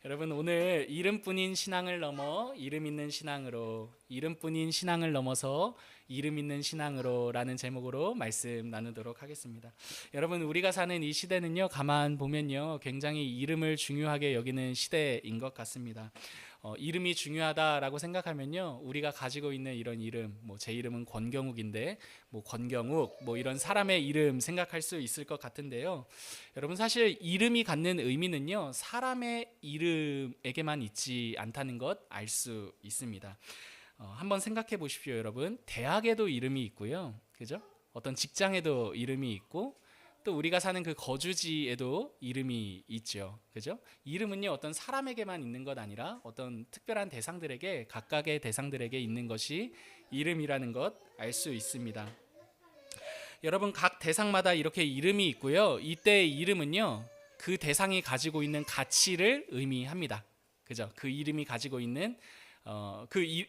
여러분 오늘 이름뿐인 신앙을 넘어 이름 있는 신앙으로, 이름뿐인 신앙을 넘어서 이름 있는 신앙으로라는 제목으로 말씀 나누도록 하겠습니다. 여러분 우리가 사는 이 시대는요, 가만 보면요, 굉장히 이름을 중요하게 여기는 시대인 것 같습니다. 이름이 중요하다라고 생각하면요, 우리가 가지고 있는 이런 이름, 제 이름은 권경욱인데 권경욱 이런 사람의 이름 생각할 수 있을 것 같은데요. 여러분 사실 이름이 갖는 의미는요, 사람의 이름에게만 있지 않다는 것 알 수 있습니다. 한번 생각해 보십시오, 여러분. 대학에도 이름이 있고요, 그죠? 어떤 직장에도 이름이 있고, 또 우리가 사는 그 거주지에도 이름이 있죠, 그죠? 이름은요, 어떤 사람에게만 있는 것 아니라 어떤 특별한 대상들에게, 각각의 대상들에게 있는 것이 이름이라는 것 알 수 있습니다. 여러분 각 대상마다 이렇게 이름이 있고요, 이때의 이름은요, 그 대상이 가지고 있는 가치를 의미합니다. 그죠? 그 이름이 가지고 있는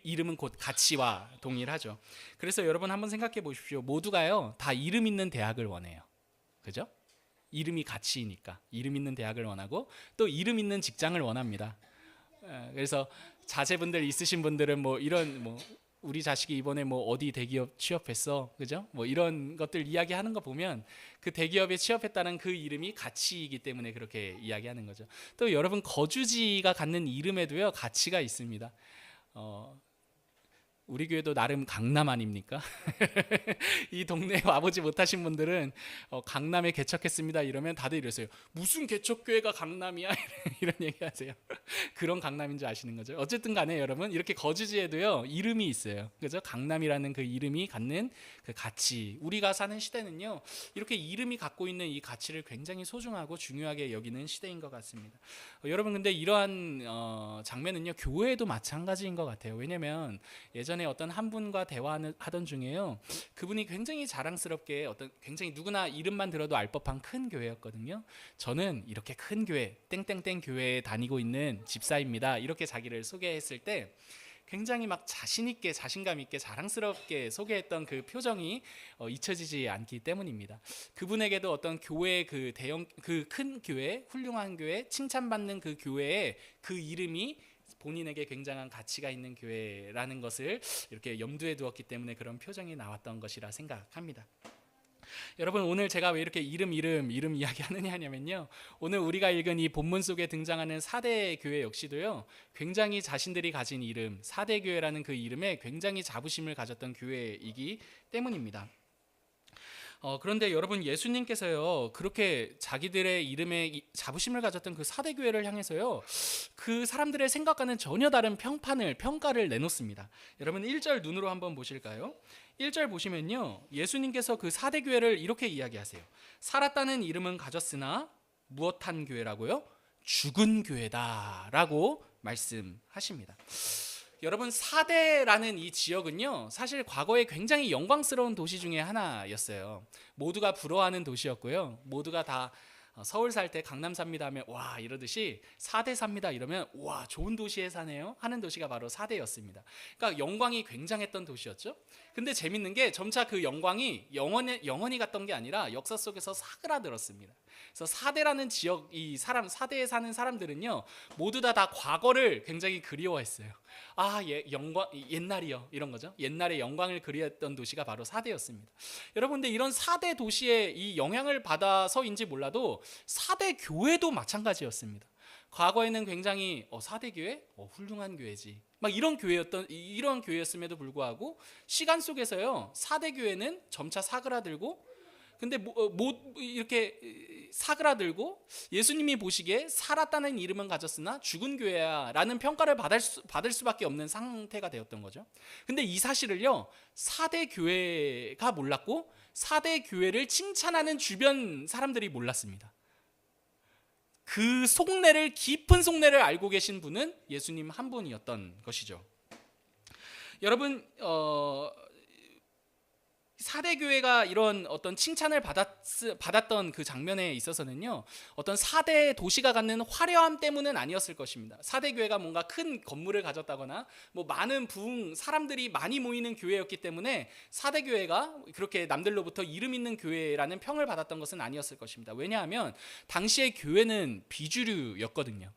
이름은 곧 가치와 동일하죠. 그래서 여러분 한번 생각해 보십시오. 모두가요 다 이름 있는 대학을 원해요. 그죠? 이름이 가치이니까 이름 있는 대학을 원하고, 또 이름 있는 직장을 원합니다. 그래서 자제분들 있으신 분들은 이런 우리 자식이 이번에 어디 대기업 취업했어, 그죠? 이런 것들 이야기하는 거 보면 그 대기업에 취업했다는 그 이름이 가치이기 때문에 그렇게 이야기하는 거죠. 또 여러분 거주지가 갖는 이름에도요 가치가 있습니다. 우리 교회도 나름 강남 아닙니까? 이 동네에 와보지 못하신 분들은 강남에 개척했습니다 이러면 다들 이러세요. 무슨 개척교회가 강남이야? 이런 얘기하세요. 그런 강남인 줄 아시는 거죠. 어쨌든 간에 여러분 이렇게 거주지에도요 이름이 있어요. 그죠? 강남이라는 그 이름이 갖는 그 가치. 우리가 사는 시대는요, 이렇게 이름이 갖고 있는 이 가치를 굉장히 소중하고 중요하게 여기는 시대인 것 같습니다. 여러분 근데 이러한 장면은요, 교회에도 마찬가지인 것 같아요. 왜냐면 예전에 어떤 한 분과 대화하던 중에요, 그분이 굉장히 자랑스럽게 굉장히 누구나 이름만 들어도 알 법한 큰 교회였거든요. 저는 이렇게 큰 교회, 땡땡땡 교회에 다니고 있는 집사입니다, 이렇게 자기를 소개했을 때 굉장히 막 자신 있게, 자신감 있게, 자랑스럽게 소개했던 그 표정이 잊혀지지 않기 때문입니다. 그분에게도 어떤 교회, 그 큰 교회, 훌륭한 교회, 칭찬받는 그 교회의 그 이름이 본인에게 굉장한 가치가 있는 교회라는 것을 이렇게 염두에 두었기 때문에 그런 표정이 나왔던 것이라 생각합니다. 여러분 오늘 제가 왜 이렇게 이름 이야기 하느냐면요, 오늘 우리가 읽은 이 본문 속에 등장하는 4대 교회 역시도요, 굉장히 자신들이 가진 이름, 4대 교회라는 그 이름에 굉장히 자부심을 가졌던 교회이기 때문입니다. 그런데 여러분 예수님께서요, 그렇게 자기들의 이름에 자부심을 가졌던 그 4대 교회를 향해서요, 그 사람들의 생각과는 전혀 다른 평가를 내놓습니다. 여러분 1절 눈으로 한번 보실까요? 1절 보시면요, 예수님께서 그 4대 교회를 이렇게 이야기하세요. 살았다는 이름은 가졌으나 무엇한 교회라고요? 죽은 교회다라고 말씀하십니다. 여러분 4대라는 이 지역은요, 사실 과거에 굉장히 영광스러운 도시 중에 하나였어요. 모두가 부러워하는 도시였고요, 모두가 다 서울 살 때 강남 삽니다 하면 와 이러듯이 4대 삽니다 이러면 와 좋은 도시에 사네요 하는 도시가 바로 4대였습니다. 그러니까 영광이 굉장했던 도시였죠. 근데 재밌는 게 점차 그 영광이 영원히 갔던 게 아니라 역사 속에서 사그라들었습니다. 그래서 4대라는 지역, 이 4대에 사는 사람들은요, 모두 다 과거를 굉장히 그리워했어요. 옛날이요, 이런 거죠. 옛날에 영광을 그리웠던 도시가 바로 4대였습니다. 여러분 근데 이런 4대 도시의 이 영향을 받아서인지 몰라도 4대 교회도 마찬가지였습니다. 과거에는 굉장히 4대 교회? 훌륭한 교회지, 막 이런 교회였음에도 불구하고 시간 속에서요, 4대 교회는 점차 사그라들고, 근데 이렇게 사그라들고 예수님이 보시기에 살았다는 이름은 가졌으나 죽은 교회야 라는 평가를 받을 수밖에 없는 상태가 되었던 거죠. 근데 이 사실을요, 4대 교회가 몰랐고 4대 교회를 칭찬하는 주변 사람들이 몰랐습니다. 그 깊은 속내를 알고 계신 분은 예수님 한 분이었던 것이죠. 여러분 4대 교회가 이런 어떤 칭찬을 받았던 그 장면에 있어서는요, 어떤 4대 도시가 갖는 화려함 때문은 아니었을 것입니다. 4대 교회가 뭔가 큰 건물을 가졌다거나 많은 사람들이 많이 모이는 교회였기 때문에 4대 교회가 그렇게 남들로부터 이름 있는 교회라는 평을 받았던 것은 아니었을 것입니다. 왜냐하면 당시의 교회는 비주류였거든요.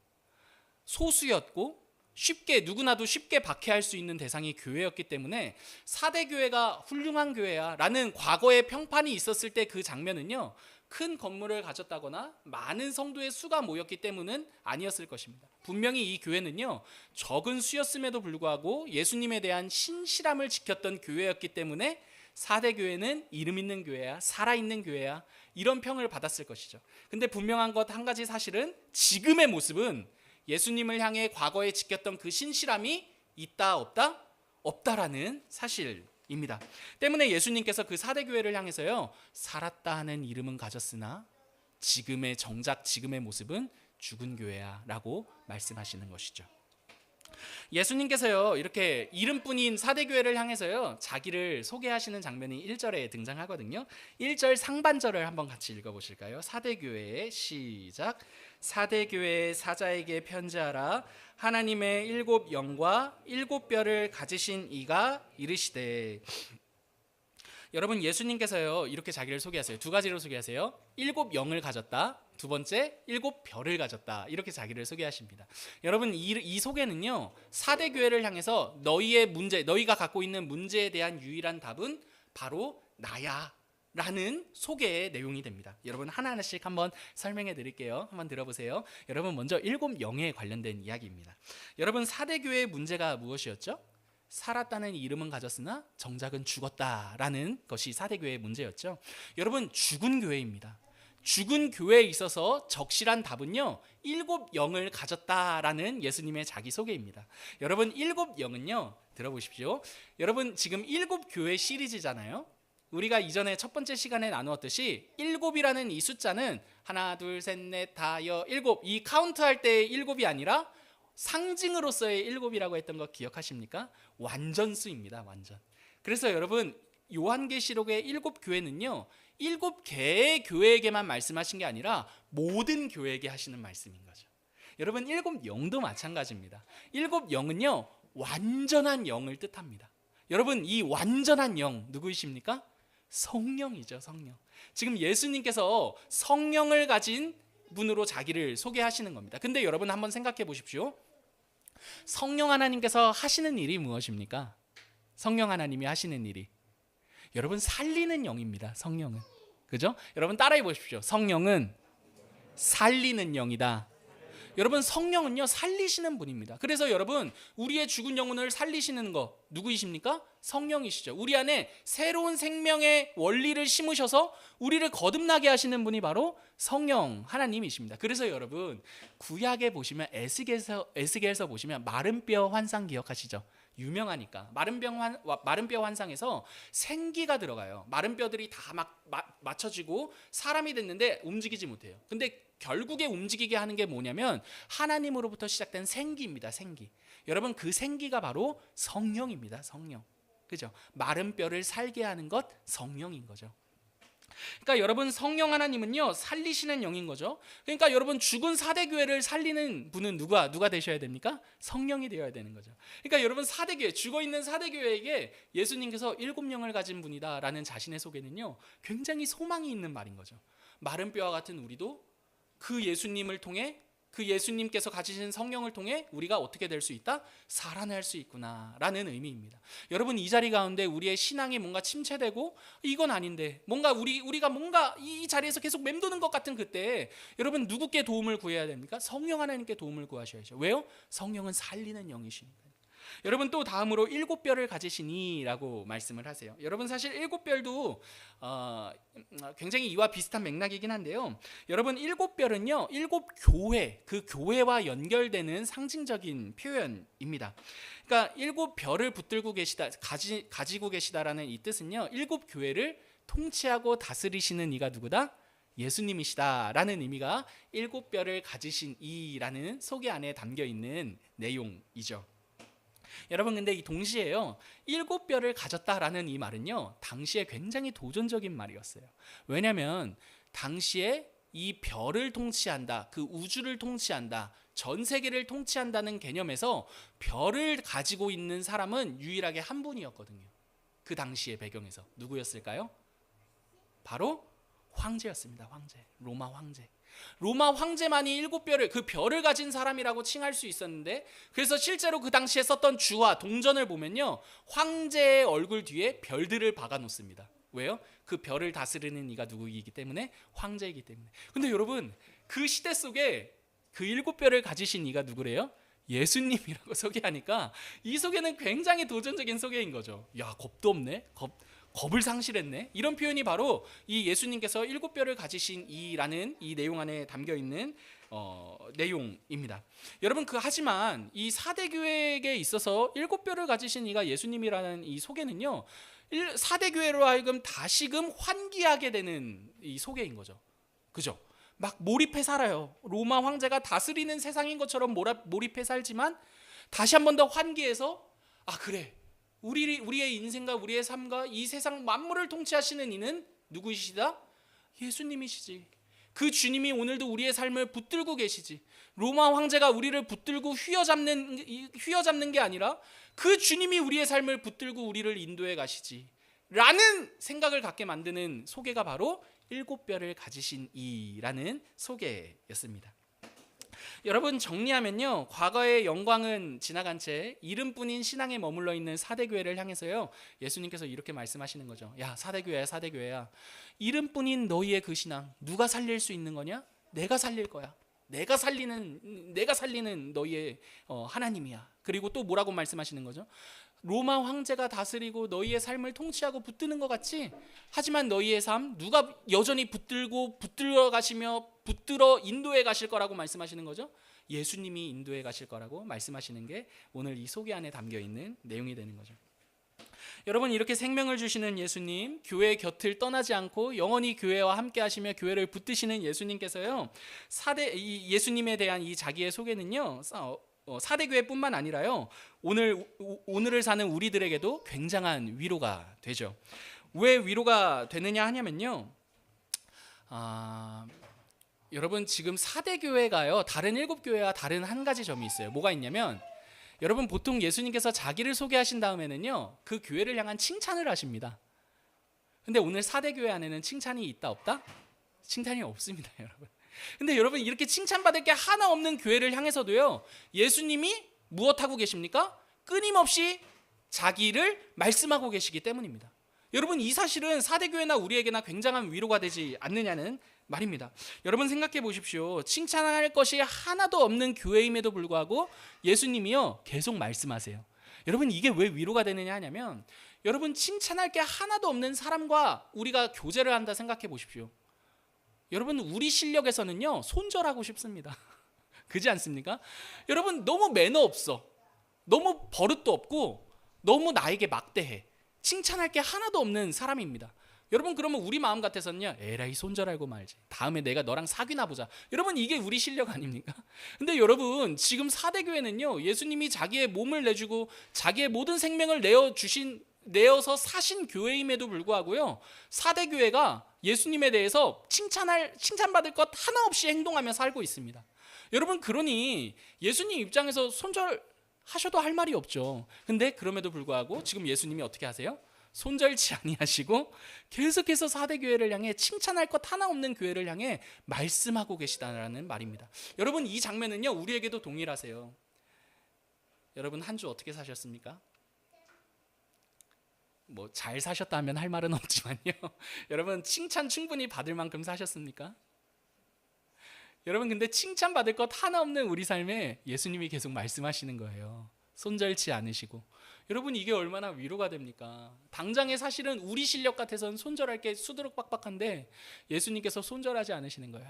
소수였고 쉽게 누구나도 쉽게 박해할 수 있는 대상이 교회였기 때문에 4대 교회가 훌륭한 교회야 라는 과거의 평판이 있었을 때 그 장면은요, 큰 건물을 가졌다거나 많은 성도의 수가 모였기 때문은 아니었을 것입니다. 분명히 이 교회는요, 적은 수였음에도 불구하고 예수님에 대한 신실함을 지켰던 교회였기 때문에 4대 교회는 이름 있는 교회야, 살아있는 교회야, 이런 평을 받았을 것이죠. 근데 분명한 것 한 가지 사실은 지금의 모습은 예수님을 향해 과거에 지켰던 그 신실함이 있다 없다? 없다라는 사실입니다. 때문에 예수님께서 그 4대 교회를 향해서요, 살았다 하는 이름은 가졌으나 정작 지금의 모습은 죽은 교회야 라고 말씀하시는 것이죠. 예수님께서요, 이렇게 이름뿐인 4대 교회를 향해서요, 자기를 소개하시는 장면이 1절에 등장하거든요. 1절 상반절을 한번 같이 읽어보실까요? 4대 교회의 시작. 4대 교회의 사자에게 편지하라. 하나님의 7 영과 7 뼈를 가지신 이가 이르시되. 여러분, 예수님께서요, 이렇게 자기를 소개하세요. 두 가지로 소개하세요. 7 영을 가졌다. 두 번째, 7 별을 가졌다. 이렇게 자기를 소개하십니다. 여러분, 이 소개는요, 4대 교회를 향해서 너희가 갖고 있는 문제에 대한 유일한 답은 바로 나야 라는 소개의 내용이 됩니다. 여러분, 하나하나씩 한번 설명해 드릴게요. 한번 들어보세요. 여러분, 먼저 7 영에 관련된 이야기입니다. 여러분, 4대 교회의 문제가 무엇이었죠? 살았다는 이름은 가졌으나 정작은 죽었다라는 것이 4대 교회의 문제였죠. 여러분, 죽은 교회입니다. 죽은 교회에 있어서 적실한 답은요, 7 영을 가졌다라는 예수님의 자기소개입니다. 여러분, 7 영은요, 들어보십시오. 여러분, 지금 7 교회 시리즈잖아요. 우리가 이전에 첫 번째 시간에 나누었듯이 7이라는 이 숫자는 하나, 둘, 셋, 넷, 다, 여, 7, 이 카운트할 때의 7이 아니라 상징으로서의 7이라고 했던 거 기억하십니까? 완전수입니다. 완전. 그래서 여러분, 요한계시록의 7 교회는요, 7개의 교회에게만 말씀하신 게 아니라 모든 교회에게 하시는 말씀인 거죠. 여러분, 7 영도 마찬가지입니다. 7 영은요, 완전한 영을 뜻합니다. 여러분, 이 완전한 영 누구이십니까? 성령이죠. 성령. 지금 예수님께서 성령을 가진 분으로 자기를 소개하시는 겁니다. 근데 여러분, 한번 생각해 보십시오. 성령 하나님께서 하시는 일이 무엇입니까? 성령 하나님이 하시는 일이, 여러분, 살리는 영입니다. 성령은. 그죠? 여러분, 따라해 보십시오. 성령은 살리는 영이다. 여러분, 성령은요, 살리시는 분입니다. 그래서 여러분, 우리의 죽은 영혼을 살리시는 거 누구이십니까? 성령이시죠. 우리 안에 새로운 생명의 원리를 심으셔서 우리를 거듭나게 하시는 분이 바로 성령 하나님이십니다. 그래서 여러분, 구약에 보시면 에스겔서 보시면 마른 뼈 환상 기억하시죠? 유명하니까. 마른 뼈 환상에서 생기가 들어가요. 마른 뼈들이 다 막 맞춰지고 사람이 됐는데 움직이지 못해요. 근데 결국에 움직이게 하는 게 뭐냐면 하나님으로부터 시작된 생기입니다. 생기. 여러분, 그 생기가 바로 성령입니다. 성령. 그죠? 마른 뼈를 살게 하는 것, 성령인 거죠. 그러니까 여러분, 성령 하나님은요, 살리시는 영인 거죠. 그러니까 여러분, 죽은 4대 교회를 살리는 분은 누가 되셔야 됩니까? 성령이 되어야 되는 거죠. 그러니까 여러분, 4대 교회, 죽어있는 4대 교회에게 예수님께서 7 영을 가진 분이다라는 자신의 소개는요, 굉장히 소망이 있는 말인 거죠. 마른 뼈와 같은 우리도 그 예수님을 통해, 그 예수님께서 가지신 성령을 통해 우리가 어떻게 될 수 있다? 살아날 수 있구나라는 의미입니다. 여러분, 이 자리 가운데 우리의 신앙이 뭔가 침체되고 이건 아닌데 뭔가 우리가 뭔가 이 자리에서 계속 맴도는 것 같은 그때, 여러분, 누구께 도움을 구해야 됩니까? 성령 하나님께 도움을 구하셔야죠. 왜요? 성령은 살리는 영이십니다. 여러분, 또 다음으로 7 뼈를 가지시니라고 말씀을 하세요. 여러분, 사실 7 뼈도 굉장히 이와 비슷한 맥락이긴 한데요. 여러분, 7 뼈는요, 7 교회, 그 교회와 연결되는 상징적인 표현입니다. 그러니까 7 뼈를 붙들고 계시다, 가지고 계시다라는 이 뜻은요, 7 교회를 통치하고 다스리시는 이가 누구다? 예수님이시다라는 의미가 7 뼈를 가지신 이라는 소개 안에 담겨 있는 내용이죠. 여러분, 근데 이 동시에요, 7 뼈를 가졌다라는 이 말은요, 당시에 굉장히 도전적인 말이었어요. 왜냐하면 당시에 이 별을 통치한다, 그 우주를 통치한다, 전 세계를 통치한다는 개념에서 별을 가지고 있는 사람은 유일하게 한 분이었거든요. 그 당시의 배경에서 누구였을까요? 바로 황제였습니다. 황제, 로마 황제. 로마 황제만이 7별을, 그 별을 가진 사람이라고 칭할 수 있었는데, 그래서 실제로 그 당시에 썼던 주화 동전을 보면요, 황제의 얼굴 뒤에 별들을 박아 놓습니다. 왜요? 그 별을 다스리는 이가 누구이기 때문에? 황제이기 때문에. 근데 여러분, 그 시대 속에 그 7별을 가지신 이가 누구래요? 예수님이라고 소개하니까 이 소개는 굉장히 도전적인 소개인 거죠. 야, 겁도 없네. 겁을 상실했네. 이런 표현이 바로 이 예수님께서 7별을 가지신 이라는 이 내용 안에 담겨 있는 내용입니다. 여러분, 하지만 이 사대 교회에 있어서 7별을 가지신 이가 예수님이라는 이 소개는요, 사대 교회로 하여금 다시금 환기하게 되는 이 소개인 거죠. 그죠? 막 몰입해 살아요. 로마 황제가 다스리는 세상인 것처럼 몰입해 살지만 다시 한 번 더 환기해서, 아, 그래, 우리의 인생과 우리의 삶과 이 세상 만물을 통치하시는 이는 누구이시다? 예수님이시지. 그 주님이 오늘도 우리의 삶을 붙들고 계시지. 로마 황제가 우리를 붙들고 휘어잡는 게 아니라 그 주님이 우리의 삶을 붙들고 우리를 인도해 가시지 라는 생각을 갖게 만드는 소개가 바로 7별을 가지신 이라는 소개였습니다. 여러분, 정리하면요, 과거의 영광은 지나간 채 이름뿐인 신앙에 머물러 있는 사대교회를 향해서요, 예수님께서 이렇게 말씀하시는 거죠. 야, 사대교회야, 사대교회야, 이름뿐인 너희의 그 신앙 누가 살릴 수 있는 거냐? 내가 살릴 거야. 내가 살리는 너희의 하나님이야. 그리고 또 뭐라고 말씀하시는 거죠? 로마 황제가 다스리고 너희의 삶을 통치하고 붙드는 것 같지? 하지만 너희의 삶 누가 여전히 붙들어 가시며 붙들어 인도해 가실 거라고 말씀하시는 거죠? 예수님이 인도해 가실 거라고 말씀하시는 게 오늘 이 소개 안에 담겨 있는 내용이 되는 거죠. 여러분, 이렇게 생명을 주시는 예수님, 교회 곁을 떠나지 않고 영원히 교회와 함께 하시며 교회를 붙드시는 예수님께서요, 예수님에 대한 이 자기의 소개는요, 사대교회뿐만 아니라요, 오늘을 사는 우리들에게도 굉장한 위로가 되죠. 왜 위로가 되느냐 하냐면요, 여러분, 지금 사대교회가요, 다른 7교회와 다른 한 가지 점이 있어요. 뭐가 있냐면, 여러분, 보통 예수님께서 자기를 소개하신 다음에는요, 그 교회를 향한 칭찬을 하십니다. 근데 오늘 사대교회 안에는 칭찬이 있다 없다? 칭찬이 없습니다, 여러분. 근데 여러분, 이렇게 칭찬받을 게 하나 없는 교회를 향해서도요, 예수님이 무엇하고 계십니까? 끊임없이 자기를 말씀하고 계시기 때문입니다. 여러분, 이 사실은 사대교회나 우리에게나 굉장한 위로가 되지 않느냐는 말입니다. 여러분, 생각해 보십시오. 칭찬할 것이 하나도 없는 교회임에도 불구하고 예수님이요, 계속 말씀하세요. 여러분, 이게 왜 위로가 되느냐 하냐면, 여러분, 칭찬할 게 하나도 없는 사람과 우리가 교제를 한다 생각해 보십시오. 여러분, 우리 실력에서는요, 손절하고 싶습니다. 그렇지 않습니까? 여러분, 너무 매너 없어. 너무 버릇도 없고 너무 나에게 막대해. 칭찬할 게 하나도 없는 사람입니다. 여러분, 그러면 우리 마음 같아서는요, 에라이, 손절하고 말지. 다음에 내가 너랑 사귀나 보자. 여러분, 이게 우리 실력 아닙니까? 근데 여러분, 지금 사대교회는요, 예수님이 자기의 몸을 내주고 자기의 모든 생명을 내어서 사신 교회임에도 불구하고요, 사대교회가 예수님에 대해서 칭찬받을 것 하나 없이 행동하며 살고 있습니다. 여러분, 그러니 예수님 입장에서 손절하셔도 할 말이 없죠. 근데 그럼에도 불구하고 지금 예수님이 어떻게 하세요? 손절치 아니하시고 계속해서 사대교회를 향해, 칭찬할 것 하나 없는 교회를 향해 말씀하고 계시다라는 말입니다. 여러분, 이 장면은요, 우리에게도 동일하세요. 여러분, 한 주 어떻게 사셨습니까? 뭐 잘 사셨다 하면 할 말은 없지만요, 여러분, 칭찬 충분히 받을 만큼 사셨습니까? 여러분, 근데 칭찬받을 것 하나 없는 우리 삶에 예수님이 계속 말씀하시는 거예요. 손절치 않으시고. 여러분, 이게 얼마나 위로가 됩니까? 당장에 사실은 우리 실력 같아서는 손절할 게 수두룩 빡빡한데 예수님께서 손절하지 않으시는 거예요.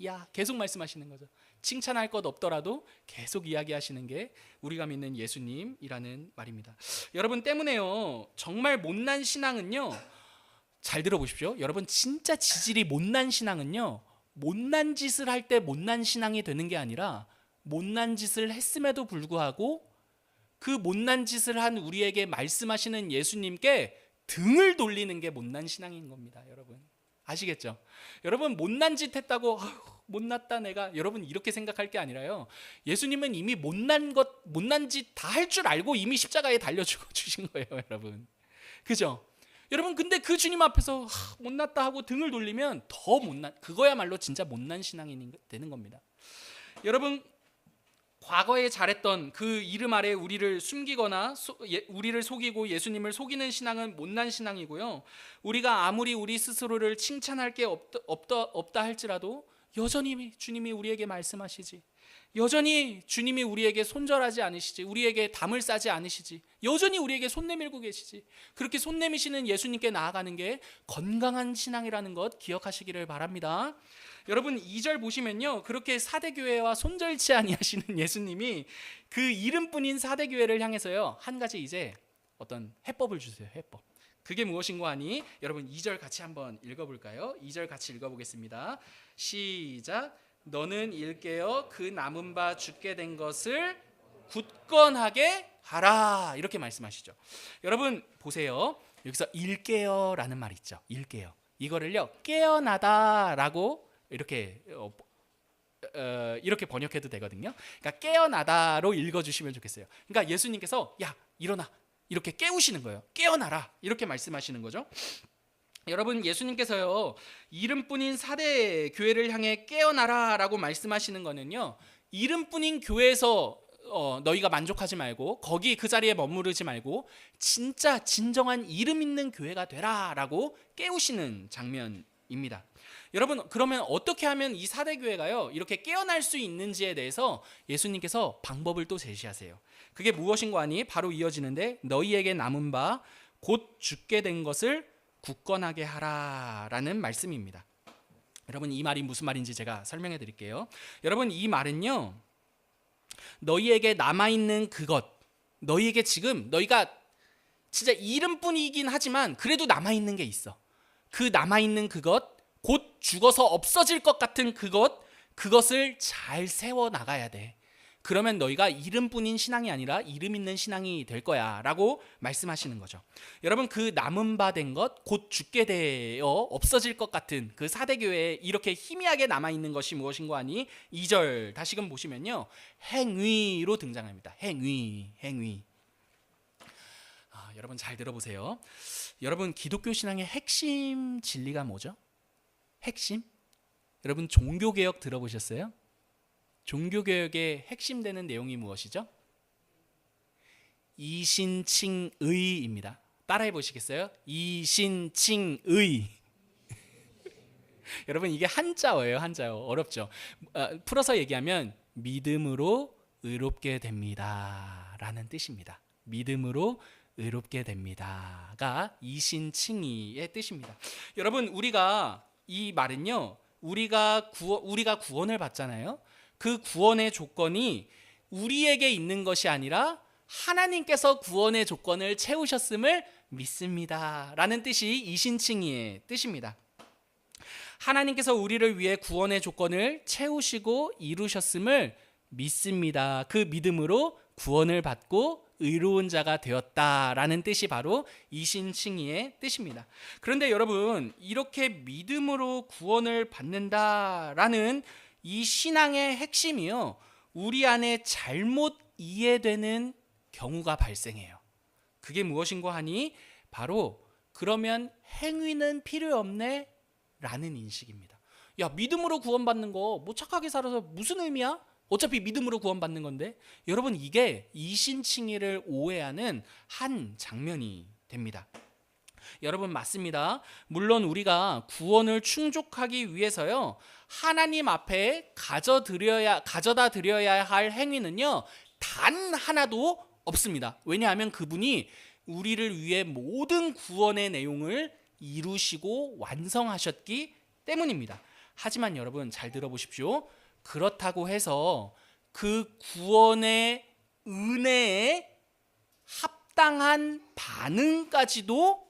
야, 계속 말씀하시는 거죠. 칭찬할 것 없더라도 계속 이야기하시는 게 우리가 믿는 예수님이라는 말입니다. 여러분, 때문에요, 정말 못난 신앙은요, 잘 들어보십시오. 여러분, 진짜 지질이 못난 신앙은요, 못난 짓을 할 때 못난 신앙이 되는 게 아니라 못난 짓을 했음에도 불구하고 그 못난 짓을 한 우리에게 말씀하시는 예수님께 등을 돌리는 게 못난 신앙인 겁니다. 여러분, 아시겠죠? 여러분, 못난 짓 했다고 못났다 내가, 여러분, 이렇게 생각할 게 아니라요, 예수님은 이미 못난 짓 다 할 줄 알고 이미 십자가에 달려 주신 거예요. 여러분, 그죠? 여러분 근데 그 주님 앞에서 못났다 하고 등을 돌리면 더 못난, 그거야말로 진짜 못난 신앙이 되는 겁니다. 여러분 과거에 잘했던 그 이름 아래 우리를 숨기거나 우리를 속이고 예수님을 속이는 신앙은 못난 신앙이고요. 우리가 아무리 우리 스스로를 칭찬할 게 없다 할지라도 여전히 주님이 우리에게 말씀하시지, 여전히 주님이 우리에게 손절하지 않으시지, 우리에게 담을 싸지 않으시지, 여전히 우리에게 손 내밀고 계시지, 그렇게 손 내미시는 예수님께 나아가는 게 건강한 신앙이라는 것 기억하시기를 바랍니다. 여러분 2절 보시면요, 그렇게 사대교회와 손절치 아니하시는 예수님이 그 이름뿐인 사대교회를 향해서요 한 가지 이제 어떤 해법을 주세요. 해법. 그게 무엇인고 하니 여러분 2절 같이 한번 읽어볼까요? 2절 같이 읽어보겠습니다. 시작. 너는 일깨어 그 남은 바 죽게 된 것을 굳건하게 하라, 이렇게 말씀하시죠. 여러분 보세요, 여기서 일깨어라는 말이 있죠. 일깨어, 이거를요 깨어나다라고 이렇게 이렇게 번역해도 되거든요. 그러니까 깨어나다로 읽어주시면 좋겠어요. 그러니까 예수님께서 야 일어나, 이렇게 깨우시는 거예요. 깨어나라, 이렇게 말씀하시는 거죠. 여러분 예수님께서요 이름뿐인 사대 교회를 향해 깨어나라라고 말씀하시는 거는요, 이름뿐인 교회에서 너희가 만족하지 말고 거기 그 자리에 머무르지 말고 진짜 진정한 이름 있는 교회가 되라라고 깨우시는 장면입니다. 여러분 그러면 어떻게 하면 이 사대 교회가요 이렇게 깨어날 수 있는지에 대해서 예수님께서 방법을 또 제시하세요. 그게 무엇인고 하니 바로 이어지는데 너희에게 남은 바 곧 죽게 된 것을 굳건하게 하라라는 말씀입니다. 여러분 이 말이 무슨 말인지 제가 설명해 드릴게요. 여러분 이 말은요, 너희에게 남아있는 그것, 너희에게 지금 너희가 진짜 이름뿐이긴 하지만 그래도 남아있는 게 있어. 그 남아있는 그것, 곧 죽어서 없어질 것 같은 그것을 잘 세워나가야 돼. 그러면 너희가 이름뿐인 신앙이 아니라 이름 있는 신앙이 될 거야 라고 말씀하시는 거죠. 여러분 그 남은 바 된 것, 곧 죽게 되어 없어질 것 같은 그 사대교회에 이렇게 희미하게 남아있는 것이 무엇인고 하니 2절 다시금 보시면요 행위로 등장합니다. 행위. 여러분 잘 들어보세요. 여러분 기독교 신앙의 핵심 진리가 뭐죠? 핵심? 여러분 종교개혁 들어보셨어요? 종교개혁의 핵심되는 내용이 무엇이죠? 이신칭의입니다. 따라해 보시겠어요? 이신칭의. 여러분 이게 한자어예요. 한자어. 어렵죠? 풀어서 얘기하면 믿음으로 의롭게 됩니다 라는 뜻입니다. 믿음으로 의롭게 됩니다가 이신칭의의 뜻입니다. 여러분 우리가 이 말은요, 우리가 구원을 받잖아요. 그 구원의 조건이 우리에게 있는 것이 아니라 하나님께서 구원의 조건을 채우셨음을 믿습니다 라는 뜻이 이신칭의의 뜻입니다. 하나님께서 우리를 위해 구원의 조건을 채우시고 이루셨음을 믿습니다. 그 믿음으로 구원을 받고 의로운 자가 되었다라는 뜻이 바로 이신칭의의 뜻입니다. 그런데 여러분 이렇게 믿음으로 구원을 받는다라는 이 신앙의 핵심이요, 우리 안에 잘못 이해되는 경우가 발생해요. 그게 무엇인고 하니 바로 그러면 행위는 필요 없네 라는 인식입니다. 야 믿음으로 구원받는 거 뭐 착하게 살아서 무슨 의미야? 어차피 믿음으로 구원받는 건데. 여러분 이게 이신칭의를 오해하는 한 장면이 됩니다. 여러분 맞습니다. 물론 우리가 구원을 충족하기 위해서요 하나님 앞에 가져다 드려야 할 행위는요 단 하나도 없습니다. 왜냐하면 그분이 우리를 위해 모든 구원의 내용을 이루시고 완성하셨기 때문입니다. 하지만 여러분 잘 들어보십시오. 그렇다고 해서 그 구원의 은혜에 합당한 반응까지도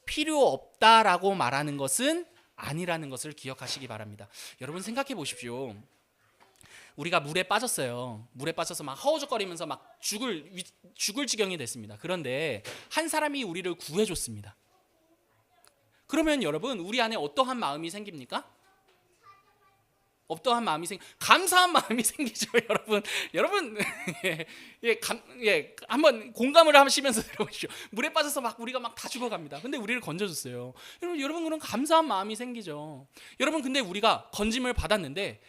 필요 없다라고 말하는 것은 아니라는 것을 기억하시기 바랍니다. 여러분 생각해 보십시오. 우리가 물에 빠졌어요. 물에 빠져서 막 허우적거리면서 막 죽을 지경이 됐습니다. 그런데 한 사람이 우리를 구해줬습니다. 그러면 여러분 우리 안에 어떠한 마음이 생깁니까? 어떠한 마음이 감사한 마음이 생기죠, 여러분. 여러분, 한번 공감을 하시면서 들어보십시오. 물에 빠져서 막 우리가 막 다 죽어갑니다. 근데 우리를 건져줬어요. 여러분 그런 감사한 마음이 생기죠. 여러분, 근데 우리가 건짐을 받았는데,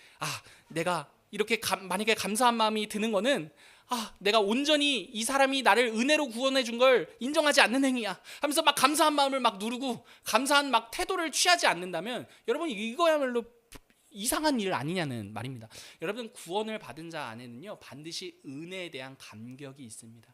내가 이렇게 만약에 감사한 마음이 드는 거는 내가 온전히 이 사람이 나를 은혜로 구원해 준 걸 인정하지 않는 행위야 하면서 막 감사한 마음을 막 누르고 감사한 막 태도를 취하지 않는다면, 여러분 이거야말로 이상한 일 아니냐는 말입니다. 여러분, 구원을 받은 자 안에는요 반드시 은혜에 대한 감격이 있습니다.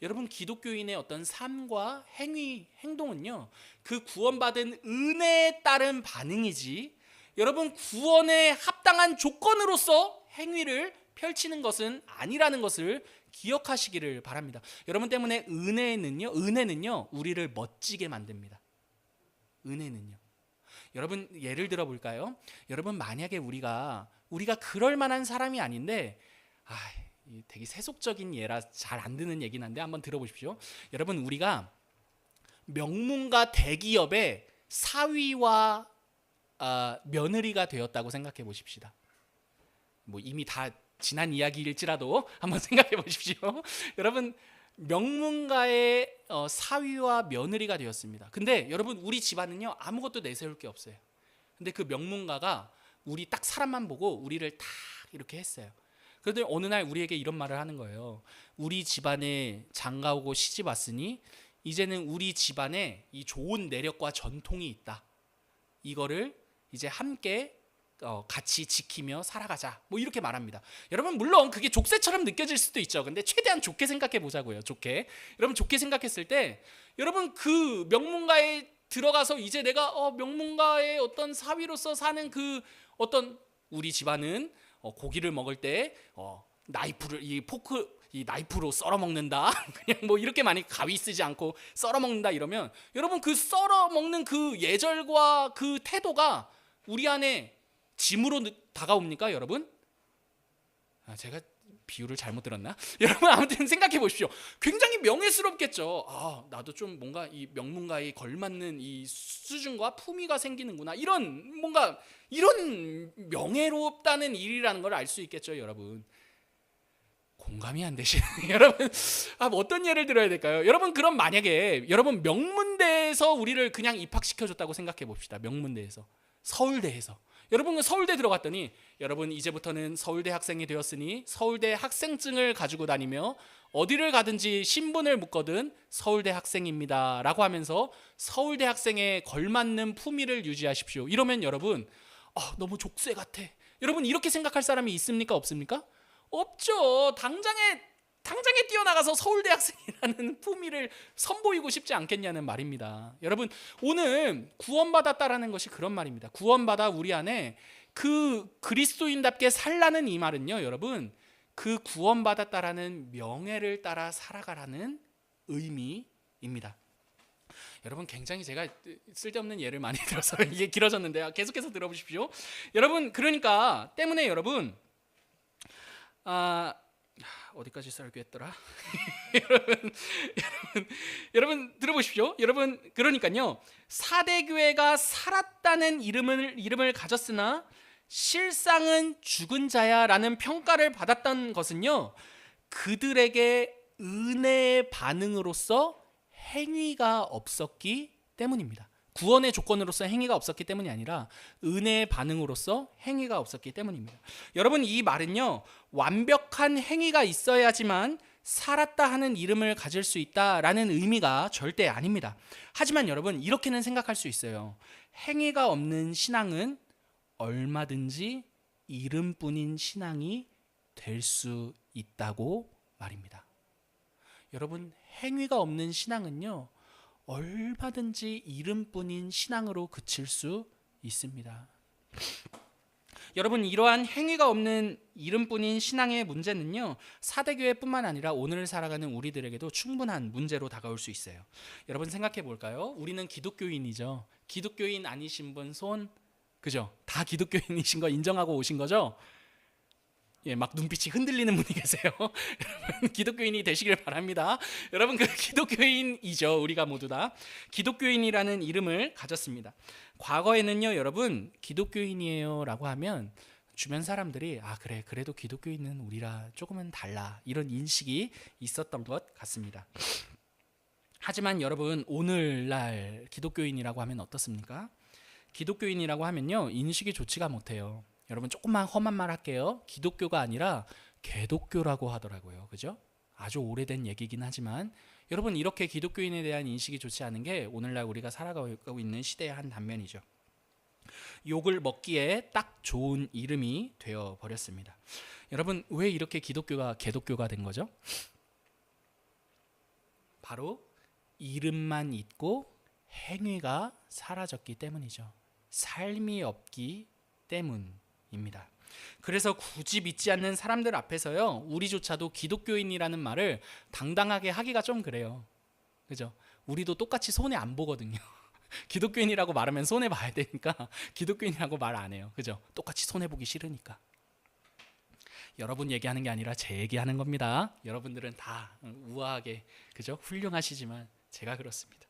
여러분, 기독교인의 어떤 삶과 행동은요 그 구원받은 은혜에 따른 반응이지, 여러분 구원에 합당한 조건으로서 행위를 펼치는 것은 아니라는 것을 기억하시기를 바랍니다. 여러분 때문에 은혜는요 우리를 멋지게 만듭니다. 은혜는요. 여러분, 예를 들어 볼까요? 여러분, 만약에 우리가 그럴 만한 사람이 아닌데, 되게 세속적인 예라 잘 안 드는 얘긴 한데 한번 들어보십시오. 여러분, 우리가 명문가 대기업의 사위와 며느리가 되었다고 생각해 보십시다. 뭐 이미 다 지난 이야기일지라도 한번 생각해 보십시오. 여러분, 명문가의 사위와 며느리가 되었습니다. 근데 여러분, 우리 집안은요 아무것도 내세울 게 없어요. 근데 그 명문가가 우리 딱 사람만 보고 우리를 딱 이렇게 했어요. 그런데 어느 날 우리에게 이런 말을 하는 거예요. 우리 집안에 장가오고 시집 왔으니 이제는 우리 집안에 이 좋은 내력과 전통이 있다. 이거를 이제 함께 같이 지키며 살아가자, 뭐 이렇게 말합니다. 여러분, 물론 그게 족쇄처럼 느껴질 수도 있죠. 근데 최대한 좋게 생각해 보자고요. 여러분, 좋게 생각했을 때, 여러분 그 명문가에 들어가서 이제 내가 명문가의 어떤 사위로서 사는 그 어떤, 우리 집안은 고기를 먹을 때 나이프로 썰어 먹는다. 그냥 뭐 이렇게 많이 가위 쓰지 않고 썰어 먹는다 이러면, 여러분 그 썰어 먹는 그 예절과 그 태도가 우리 안에 짐으로 다가옵니까, 여러분? 제가 비유를 잘못 들었나? 여러분, 아무튼 생각해 보십시오. 굉장히 명예스럽겠죠. 나도 좀 뭔가 이 명문가에 걸맞는 이 수준과 품위가 생기는구나. 이런 명예롭다는 일이라는 걸 알 수 있겠죠, 여러분. 공감이 안 되시는 여러분, 어떤 예를 들어야 될까요? 여러분, 그럼 만약에 여러분 명문대에서 우리를 그냥 입학시켜줬다고 생각해 봅시다. 명문대에서, 서울대에서. 여러분, 서울대 들어갔더니, 여러분 이제부터는 서울대 학생이 되었으니 서울대 학생증을 가지고 다니며 어디를 가든지 신분을 묻거든 서울대 학생입니다 라고 하면서 서울대 학생에 걸맞는 품위를 유지하십시오. 이러면 여러분, 너무 족쇄 같아. 여러분, 이렇게 생각할 사람이 있습니까, 없습니까? 없죠. 당장에 뛰어나가서 서울대 학생이라는 품위를 선보이고 싶지 않겠냐는 말입니다. 여러분, 오늘 구원받았다라는 것이 그런 말입니다. 구원받아 우리 안에 그 그리스도인답게 살라는 이 말은요, 여러분, 그 구원받았다라는 명예를 따라 살아가라는 의미입니다. 여러분, 굉장히 제가 쓸데없는 예를 많이 들어서 이게 길어졌는데요. 계속해서 들어보십시오. 여러분, 그러니까 때문에 여러분, 어디까지 설교했더라? 여러분 들어보십시오. 여러분, 그러니까요, 사대교회가 살았다는 이름을 가졌으나 실상은 죽은 자야라는 평가를 받았던 것은요, 그들에게 은혜의 반응으로서 행위가 없었기 때문입니다. 구원의 조건으로서 행위가 없었기 때문이 아니라 은혜의 반응으로서 행위가 없었기 때문입니다. 여러분, 이 말은요, 완벽한 행위가 있어야지만 살았다 하는 이름을 가질 수 있다라는 의미가 절대 아닙니다. 하지만 여러분, 이렇게는 생각할 수 있어요. 행위가 없는 신앙은 얼마든지 이름뿐인 신앙이 될 수 있다고 말입니다. 여러분, 행위가 없는 신앙은요, 얼마든지 이름뿐인 신앙으로 그칠 수 있습니다. 여러분, 이러한 행위가 없는 이름뿐인 신앙의 문제는요, 사대교회뿐만 아니라 오늘 살아가는 우리들에게도 충분한 문제로 다가올 수 있어요. 여러분, 생각해 볼까요? 우리는 기독교인이죠. 기독교인 아니신 분 손, 그죠? 다 기독교인이신 거 인정하고 오신 거죠? 막 눈빛이 흔들리는 분이 계세요. 여러분, 기독교인이 되시길 바랍니다. 여러분, 그 기독교인이죠. 우리가 모두 다 기독교인이라는 이름을 가졌습니다. 과거에는요, 여러분, 기독교인이에요 라고 하면 주변 사람들이 그래 그래도 기독교인은 우리라 조금은 달라 이런 인식이 있었던 것 같습니다. 하지만 여러분 오늘날 기독교인이라고 하면 어떻습니까? 기독교인이라고 하면요 인식이 좋지가 못해요. 여러분 조금만 험한 말 할게요. 기독교가 아니라 개독교라고 하더라고요. 그죠? 아주 오래된 얘기긴 하지만 여러분 이렇게 기독교인에 대한 인식이 좋지 않은 게 오늘날 우리가 살아가고 있는 시대의 한 단면이죠. 욕을 먹기에 딱 좋은 이름이 되어 버렸습니다. 여러분 왜 이렇게 기독교가 개독교가 된 거죠? 바로 이름만 있고 행위가 사라졌기 때문이죠. 삶이 없기 때문입니다. 그래서 굳이 믿지 않는 사람들 앞에서요 우리조차도 기독교인이라는 말을 당당하게 하기가 좀 그래요. 그죠? 우리도 똑같이 손해 안 보거든요. 기독교인이라고 말하면 손해 봐야 되니까 기독교인이라고 말 안 해요. 그죠? 똑같이 손해 보기 싫으니까. 여러분 얘기하는 게 아니라 제 얘기하는 겁니다. 여러분들은 다 우아하게 그죠? 훌륭하시지만 제가 그렇습니다.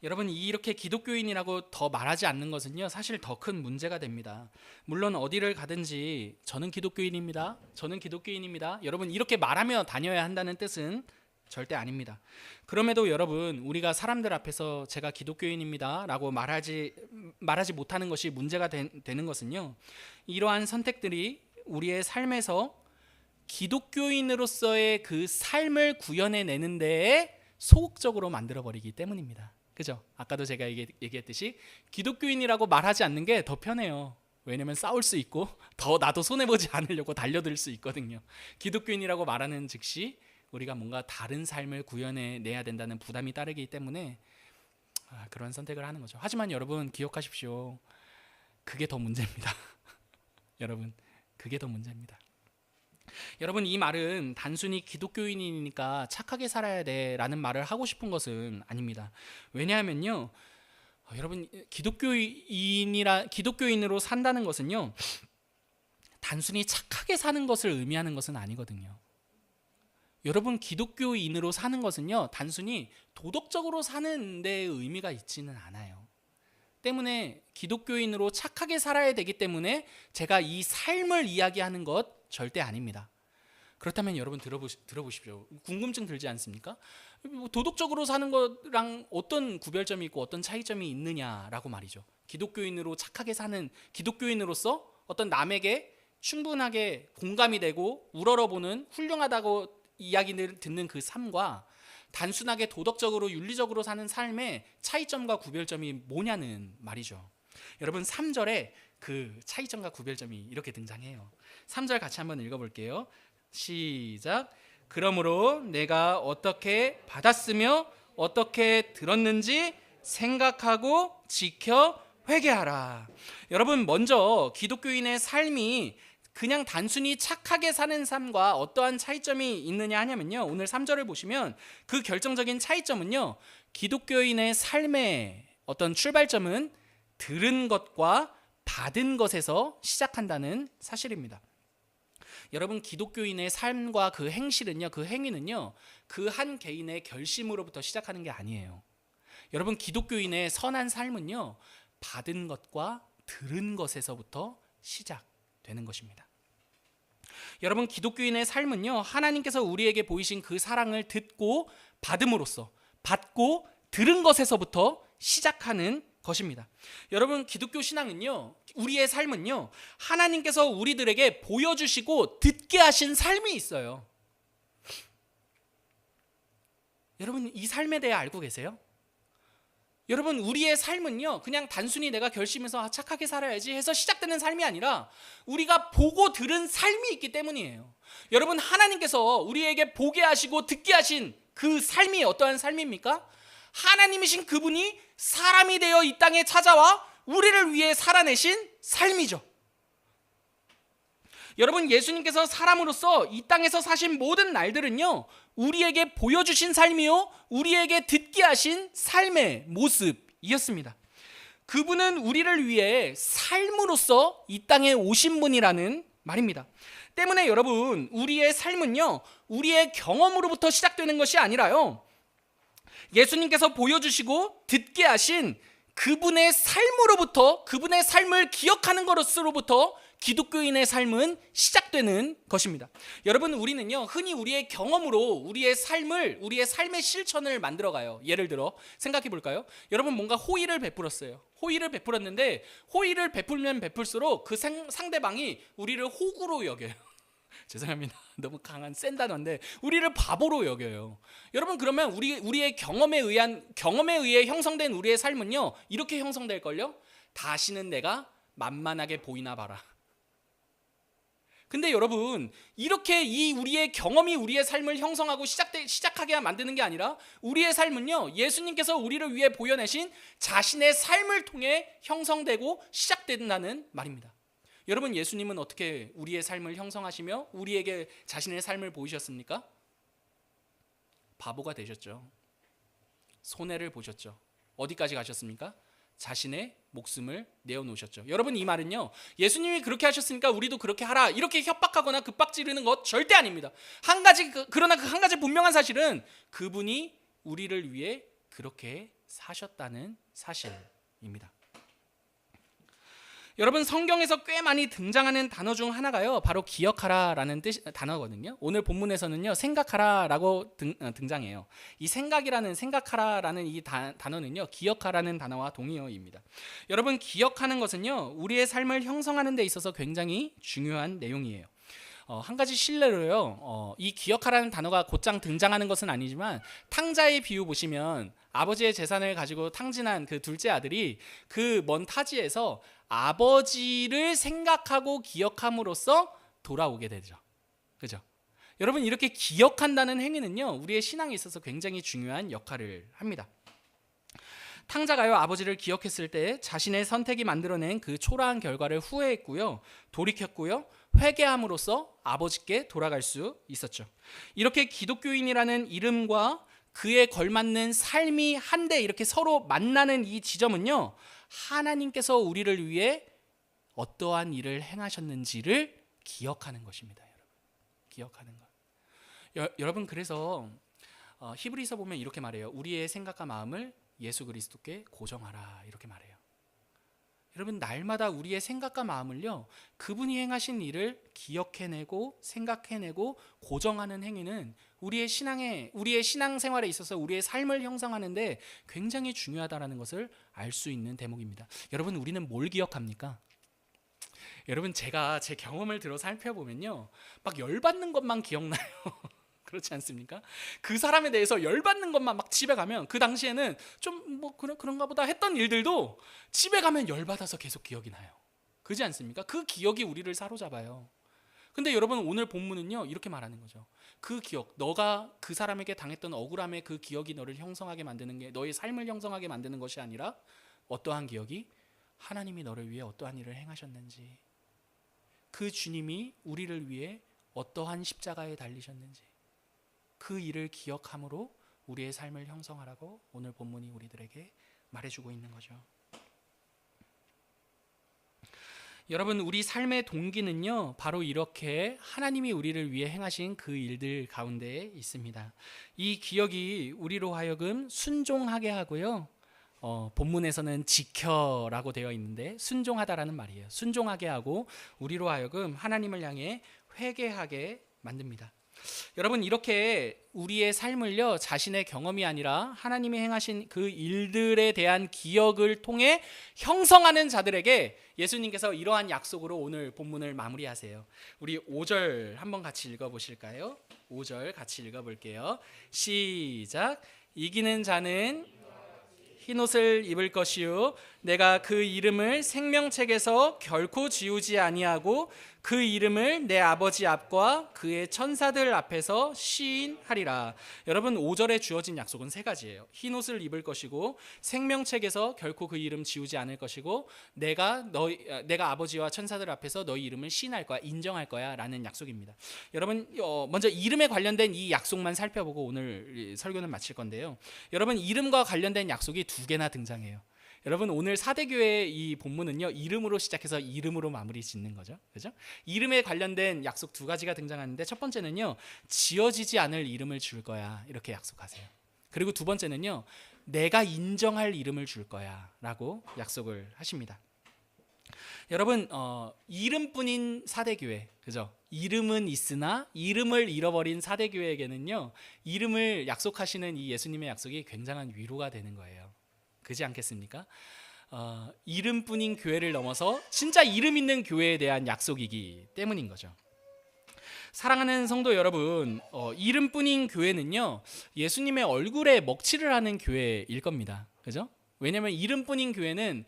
여러분 이렇게 기독교인이라고 더 말하지 않는 것은요 사실 더 큰 문제가 됩니다. 물론 어디를 가든지 저는 기독교인입니다. 저는 기독교인입니다. 여러분 이렇게 말하며 다녀야 한다는 뜻은 절대 아닙니다. 그럼에도 여러분 우리가 사람들 앞에서 제가 기독교인입니다 라고 말하지 못하는 것이 문제가 되는 것은요 이러한 선택들이 우리의 삶에서 기독교인으로서의 그 삶을 구현해내는 데에 소극적으로 만들어버리기 때문입니다. 그죠? 아까도 제가 얘기했듯이 기독교인이라고 말하지 않는 게 더 편해요. 왜냐면 싸울 수 있고 더 나도 손해보지 않으려고 달려들 수 있거든요. 기독교인이라고 말하는 즉시 우리가 뭔가 다른 삶을 구현해내야 된다는 부담이 따르기 때문에 그런 선택을 하는 거죠. 하지만 여러분 기억하십시오. 그게 더 문제입니다. 여러분 그게 더 문제입니다. 여러분 이 말은 단순히 기독교인이니까 착하게 살아야 돼라는 말을 하고 싶은 것은 아닙니다. 왜냐하면요 여러분 기독교인으로 산다는 것은요 단순히 착하게 사는 것을 의미하는 것은 아니거든요. 여러분 기독교인으로 사는 것은요 단순히 도덕적으로 사는 데 의미가 있지는 않아요. 때문에 기독교인으로 착하게 살아야 되기 때문에 제가 이 삶을 이야기하는 것 절대 아닙니다. 그렇다면 여러분 들어보십시오. 궁금증 들지 않습니까? 도덕적으로 사는 거랑 어떤 구별점이 있고 어떤 차이점이 있느냐라고 말이죠. 기독교인으로 착하게 사는 기독교인으로서 어떤 남에게 충분하게 공감이 되고 우러러보는 훌륭하다고 이야기를 듣는 그 삶과 단순하게 도덕적으로 윤리적으로 사는 삶의 차이점과 구별점이 뭐냐는 말이죠. 여러분 3절에 그 차이점과 구별점이 이렇게 등장해요. 3절 같이 한번 읽어볼게요. 시작. 그러므로 내가 어떻게 받았으며 어떻게 들었는지 생각하고 지켜 회개하라. 여러분 먼저 기독교인의 삶이 그냥 단순히 착하게 사는 삶과 어떠한 차이점이 있느냐 하냐면요 오늘 3절을 보시면 그 결정적인 차이점은요 기독교인의 삶의 어떤 출발점은 들은 것과 받은 것에서 시작한다는 사실입니다. 여러분 기독교인의 삶과 그 행실은요 그 행위는요 그 한 개인의 결심으로부터 시작하는 게 아니에요. 여러분 기독교인의 선한 삶은요 받은 것과 들은 것에서부터 시작되는 것입니다. 여러분 기독교인의 삶은요 하나님께서 우리에게 보이신 그 사랑을 듣고 받음으로써 받고 들은 것에서부터 시작하는 것입니다. 여러분 기독교 신앙은요 우리의 삶은요 하나님께서 우리들에게 보여주시고 듣게 하신 삶이 있어요. 여러분 이 삶에 대해 알고 계세요? 여러분 우리의 삶은요 그냥 단순히 내가 결심해서 착하게 살아야지 해서 시작되는 삶이 아니라 우리가 보고 들은 삶이 있기 때문이에요. 여러분 하나님께서 우리에게 보게 하시고 듣게 하신 그 삶이 어떠한 삶입니까? 하나님이신 그분이 사람이 되어 이 땅에 찾아와 우리를 위해 살아내신 삶이죠. 여러분 예수님께서 사람으로서 이 땅에서 사신 모든 날들은요 우리에게 보여주신 삶이요 우리에게 듣게 하신 삶의 모습이었습니다. 그분은 우리를 위해 삶으로서 이 땅에 오신 분이라는 말입니다. 때문에 여러분 우리의 삶은요 우리의 경험으로부터 시작되는 것이 아니라요 예수님께서 보여주시고 듣게 하신 그분의 삶으로부터, 그분의 삶을 기억하는 것으로부터 기독교인의 삶은 시작되는 것입니다. 여러분, 우리는요 흔히 우리의 경험으로 우리의 삶의 실천을 만들어가요. 예를 들어 생각해 볼까요? 여러분, 뭔가 호의를 베풀었어요. 호의를 베풀었는데 호의를 베풀면 베풀수록 그 상대방이 우리를 호구로 여겨요. 죄송합니다. 너무 강한 센 단어인데 우리를 바보로 여겨요. 여러분, 그러면 우리의 경험에 의해 형성된 우리의 삶은요 이렇게 형성될걸요. 다시는 내가 만만하게 보이나 봐라. 근데 여러분, 이렇게 우리의 경험이 우리의 삶을 형성하고 시작하게 만드는 게 아니라 우리의 삶은요 예수님께서 우리를 위해 보여내신 자신의 삶을 통해 형성되고 시작된다는 말입니다. 여러분, 예수님은 어떻게 우리의 삶을 형성하시며 우리에게 자신의 삶을 보이셨습니까? 바보가 되셨죠. 손해를 보셨죠. 어디까지 가셨습니까? 자신의 목숨을 내어놓으셨죠. 여러분, 이 말은요 예수님이 그렇게 하셨으니까 우리도 그렇게 하라 이렇게 협박하거나 급박지르는 것 절대 아닙니다. 그러나 그 한 가지 분명한 사실은 그분이 우리를 위해 그렇게 사셨다는 사실입니다. 여러분, 성경에서 꽤 많이 등장하는 단어 중 하나가요 바로 기억하라라는 단어거든요. 오늘 본문에서는요 생각하라라고 등장해요. 이 생각하라라는 이 단어는요 기억하라는 단어와 동의어입니다. 여러분, 기억하는 것은요 우리의 삶을 형성하는 데 있어서 굉장히 중요한 내용이에요. 한 가지 실례로요 이 기억하라는 단어가 곧장 등장하는 것은 아니지만 탕자의 비유 보시면 아버지의 재산을 가지고 탕진한 그 둘째 아들이 그 먼 타지에서 아버지를 생각하고 기억함으로써 돌아오게 되죠. 그죠? 여러분, 이렇게 기억한다는 행위는요 우리의 신앙에 있어서 굉장히 중요한 역할을 합니다. 탕자가요 아버지를 기억했을 때 자신의 선택이 만들어낸 그 초라한 결과를 후회했고요, 돌이켰고요, 회개함으로써 아버지께 돌아갈 수 있었죠. 이렇게 기독교인이라는 이름과 그에 걸맞는 삶이 한데 이렇게 서로 만나는 이 지점은요 하나님께서 우리를 위해 어떠한 일을 행하셨는지를 기억하는 것입니다. 여러분, 기억하는 것. 여러분, 그래서 히브리서 보면 이렇게 말해요. 우리의 생각과 마음을 예수 그리스도께 고정하라 이렇게 말해요. 여러분, 날마다 우리의 생각과 마음을요 그분이 행하신 일을 기억해내고 생각해내고 고정하는 행위는 우리의 신앙생활에 있어서 우리의 삶을 형성하는데 굉장히 중요하다는 것을 알 수 있는 대목입니다. 여러분, 우리는 뭘 기억합니까? 여러분, 제가 제 경험을 들어 살펴보면요 막 열받는 것만 기억나요. 그렇지 않습니까? 그 사람에 대해서 열받는 것만 막 집에 가면 그 당시에는 좀 뭐 그런가 보다 했던 일들도 집에 가면 열받아서 계속 기억이 나요. 그렇지 않습니까? 그 기억이 우리를 사로잡아요. 근데 여러분, 오늘 본문은요 이렇게 말하는 거죠. 그 기억, 너가 그 사람에게 당했던 억울함의 그 기억이 너를 형성하게 만드는 게, 너의 삶을 형성하게 만드는 것이 아니라 어떠한 기억이? 하나님이 너를 위해 어떠한 일을 행하셨는지, 그 주님이 우리를 위해 어떠한 십자가에 달리셨는지, 그 일을 기억함으로 우리의 삶을 형성하라고 오늘 본문이 우리들에게 말해주고 있는 거죠. 여러분, 우리 삶의 동기는요 바로 이렇게 하나님이 우리를 위해 행하신 그 일들 가운데에 있습니다. 이 기억이 우리로 하여금 순종하게 하고요, 본문에서는 지켜라고 되어 있는데 순종하다라는 말이에요. 순종하게 하고 우리로 하여금 하나님을 향해 회개하게 만듭니다. 여러분, 이렇게 우리의 삶을요 자신의 경험이 아니라 하나님이 행하신 그 일들에 대한 기억을 통해 형성하는 자들에게 예수님께서 이러한 약속으로 오늘 본문을 마무리하세요. 우리 5절 한번 같이 읽어보실까요? 5절 같이 읽어볼게요. 시작. 이기는 자는 흰옷을 입을 것이요 내가 그 이름을 생명책에서 결코 지우지 아니하고 그 이름을 내 아버지 앞과 그의 천사들 앞에서 시인하리라. 여러분, 5절에 주어진 약속은 세 가지예요. 흰옷을 입을 것이고 생명책에서 결코 그 이름 지우지 않을 것이고 내가 아버지와 천사들 앞에서 너희 이름을 시인할 거야, 인정할 거야 라는 약속입니다. 여러분, 먼저 이름에 관련된 이 약속만 살펴보고 오늘 설교는 마칠 건데요. 여러분, 이름과 관련된 약속이 두 개나 등장해요. 여러분, 오늘 사대교회의 이 본문은요 이름으로 시작해서 이름으로 마무리 짓는 거죠. 그죠? 이름에 관련된 약속 두 가지가 등장하는데, 첫 번째는요 지어지지 않을 이름을 줄 거야 이렇게 약속하세요. 그리고 두 번째는요 내가 인정할 이름을 줄 거야 라고 약속을 하십니다. 여러분 이름뿐인 사대교회, 그죠? 이름은 있으나 이름을 잃어버린 사대교회에게는요, 이름을 약속하시는 이 예수님의 약속이 굉장한 위로가 되는 거예요. 그렇지 않겠습니까? 이름뿐인 교회를 넘어서 진짜 이름 있는 교회에 대한 약속이기 때문인 거죠. 사랑하는 성도 여러분, 이름뿐인 교회는요, 예수님의 얼굴에 먹칠을 하는 교회일 겁니다. 그죠? 왜냐하면 이름뿐인 교회는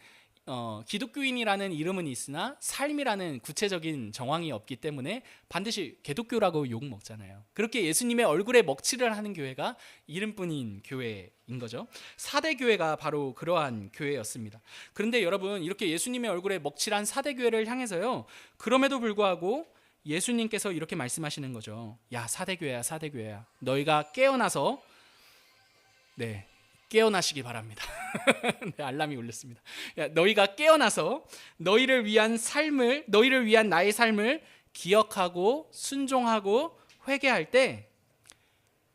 기독교인이라는 이름은 있으나 삶이라는 구체적인 정황이 없기 때문에 반드시 개독교라고 욕 먹잖아요. 그렇게 예수님의 얼굴에 먹칠을 하는 교회가 이름뿐인 교회인 거죠. 사대 교회가 바로 그러한 교회였습니다. 그런데 여러분, 이렇게 예수님의 얼굴에 먹칠한 사대 교회를 향해서요, 그럼에도 불구하고 예수님께서 이렇게 말씀하시는 거죠. 야, 사대 교회야, 사대 교회야, 너희가 깨어나서 깨어나시기 바랍니다. 네, 알람이 울렸습니다. 너희가 깨어나서 너희를 위한 나의 삶을 기억하고 순종하고 회개할 때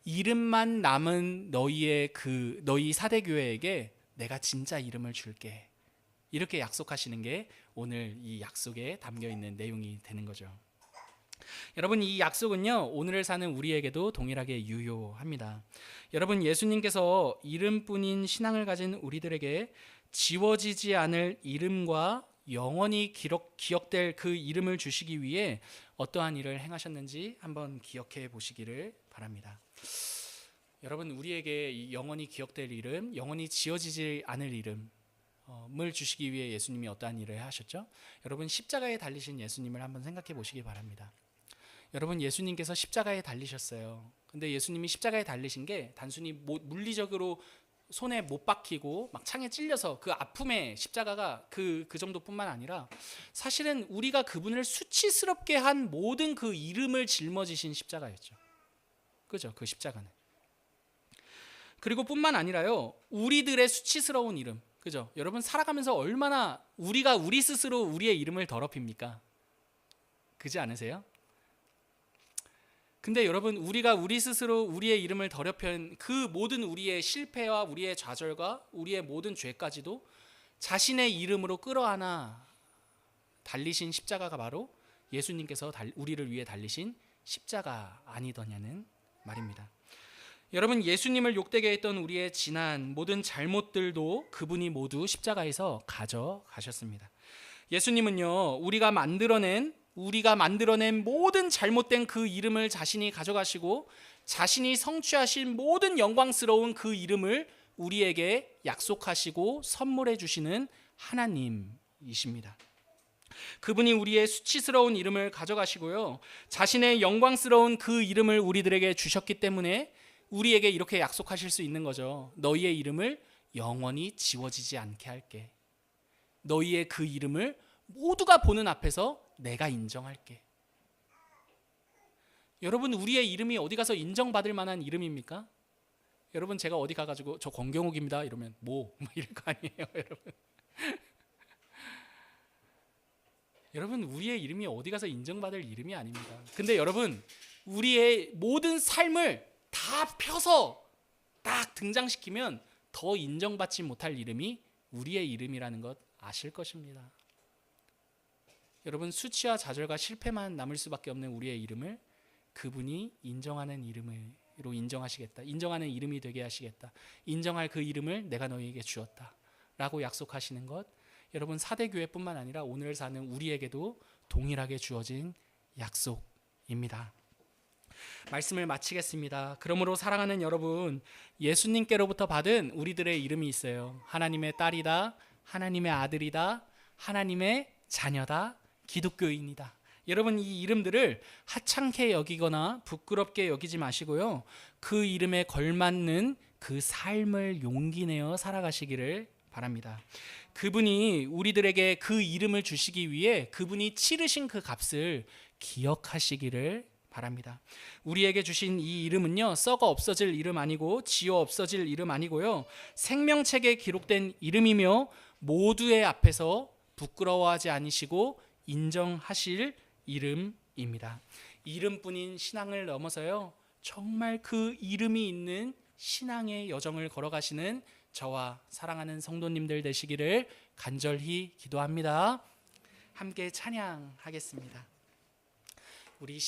이름만 남은 너희 사대교회에게 내가 진짜 이름을 줄게. 이렇게 약속하시는 게 오늘 이 약속에 담겨 있는 내용이 되는 거죠. 여러분, 이 약속은요, 오늘을 사는 우리에게도 동일하게 유효합니다. 여러분, 예수님께서 이름뿐인 신앙을 가진 우리들에게 지워지지 않을 이름과 영원히 기억될 그 이름을 주시기 위해 어떠한 일을 행하셨는지 한번 기억해 보시기를 바랍니다. 여러분, 우리에게 이 영원히 기억될 이름, 영원히 지워지지 않을 이름을 주시기 위해 예수님이 어떠한 일을 하셨죠? 여러분, 십자가에 달리신 예수님을 한번 생각해 보시기 바랍니다. 여러분, 예수님께서 십자가에 달리셨어요. 근데 예수님이 십자가에 달리신 게 단순히 물리적으로 손에 못 박히고 막 창에 찔려서 그 아픔에 십자가가 그 정도뿐만 아니라 사실은 우리가 그분을 수치스럽게 한 모든 그 이름을 жил머지신 십자가였죠. 그죠? 그 십자가는. 그리고 뿐만 아니라요, 우리들의 수치스러운 이름, 그죠? 여러분, 살아가면서 얼마나 우리 스스로 우리의 이름을 더럽힙니까? 그지 않으세요? 근데 여러분, 우리가 우리 스스로 우리의 이름을 더럽힌 그 모든 우리의 실패와 우리의 좌절과 우리의 모든 죄까지도 자신의 이름으로 끌어안아 달리신 십자가가 바로 예수님께서 우리를 위해 달리신 십자가 아니더냐는 말입니다. 여러분, 예수님을 욕되게 했던 우리의 지난 모든 잘못들도 그분이 모두 십자가에서 가져가셨습니다. 예수님은요, 우리가 만들어낸 모든 잘못된 그 이름을 자신이 가져가시고 자신이 성취하신 모든 영광스러운 그 이름을 우리에게 약속하시고 선물해 주시는 하나님이십니다. 그분이 우리의 수치스러운 이름을 가져가시고요, 자신의 영광스러운 그 이름을 우리들에게 주셨기 때문에 우리에게 이렇게 약속하실 수 있는 거죠. 너희의 이름을 영원히 지워지지 않게 할게. 너희의 그 이름을 모두가 보는 앞에서 내가 인정할게. 여러분, 우리의 이름이 어디 가서 인정받을 만한 이름입니까? 여러분, 제가 어디 가가지고 저 권경욱입니다 이러면 뭐 이럴 거 아니에요, 여러분. 여러분, 우리의 이름이 어디 가서 인정받을 이름이 아닙니다. 근데 여러분, 우리의 모든 삶을 다 펴서 딱 등장시키면 더 인정받지 못할 이름이 우리의 이름이라는 것 아실 것입니다. 여러분, 수치와 좌절과 실패만 남을 수밖에 없는 우리의 이름을 그분이 인정하는 이름으로 인정하시겠다. 인정하는 이름이 되게 하시겠다. 인정할 그 이름을 내가 너희에게 주었다 라고 약속하시는 것, 여러분, 사대교회뿐만 아니라 오늘 사는 우리에게도 동일하게 주어진 약속입니다. 말씀을 마치겠습니다. 그러므로 사랑하는 여러분, 예수님께로부터 받은 우리들의 이름이 있어요. 하나님의 딸이다, 하나님의 아들이다, 하나님의 자녀다, 기독교인이다. 여러분, 이 이름들을 하찮게 여기거나 부끄럽게 여기지 마시고요, 그 이름에 걸맞는 그 삶을 용기 내어 살아가시기를 바랍니다. 그분이 우리들에게 그 이름을 주시기 위해 그분이 치르신 그 값을 기억하시기를 바랍니다. 우리에게 주신 이 이름은요, 썩어 없어질 이름 아니고 지워 없어질 이름 아니고요, 생명책에 기록된 이름이며 모두의 앞에서 부끄러워하지 않으시고 인정하실 이름입니다. 이름뿐인 신앙을 넘어서요, 정말 그 이름이 있는 신앙의 여정을 걸어가시는 저와 사랑하는 성도님들 되시기를 간절히 기도합니다. 함께 찬양하겠습니다. 우리